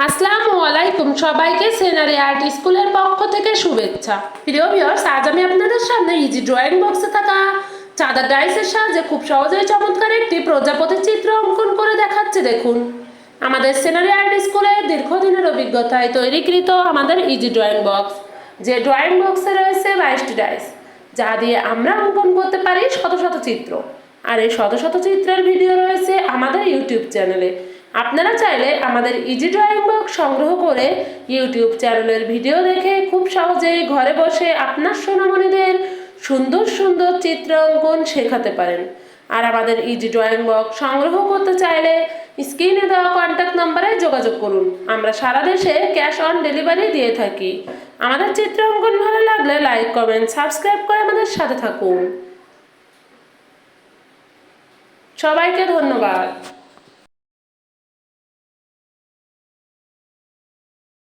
আসসালামু আলাইকুম, সবাইকে সিনারি আর্ট স্কুলের পক্ষ থেকে শুভেচ্ছা। প্রিয় ভিউয়ার্স, আজ আমি আপনাদের সামনে ইজি ড্রয়িং বক্সে থাকা চাঁদার ডাইসের সাহায্যে খুব সহজেই চমৎকার একটি প্রজাপতির চিত্র অঙ্কন করে দেখাচ্ছি। দেখুন, আমাদের সিনারি আর্ট স্কুলের দীর্ঘদিনের অভিজ্ঞতায় তৈরিকৃত আমাদের ইজি ড্রয়িং বক্স, যে ড্রয়িং বক্সে রয়েছে 22টি ডাইস, যা দিয়ে আমরা অঙ্কন করতে পারি শত শত চিত্র। আর এই শত শত চিত্রের ভিডিও রয়েছে আমাদের ইউটিউব চ্যানেলে। আপনারা চাইলে আমাদের ইজি ড্রয়িং বক্স সংগ্রহ করে ইউটিউব চ্যানেলের ভিডিও দেখে খুব সহজেই ঘরে বসে আপনার সোনামণিদের সুন্দর সুন্দর চিত্র অঙ্কন শেখাতে পারেন। আর আমাদের ইজি ড্রয়িং বক্স সংগ্রহ করতে চাইলে স্ক্রিনে দেওয়া কন্ট্যাক্ট নম্বরে যোগাযোগ করুন। আমরা সারা দেশে ক্যাশ অন ডেলিভারি দিয়ে থাকি। আমাদের চিত্র অঙ্কন ভালো লাগলে লাইক, কমেন্ট, সাবস্ক্রাইব করে আমাদের সাথে থাকুন। সবাইকে ধন্যবাদ।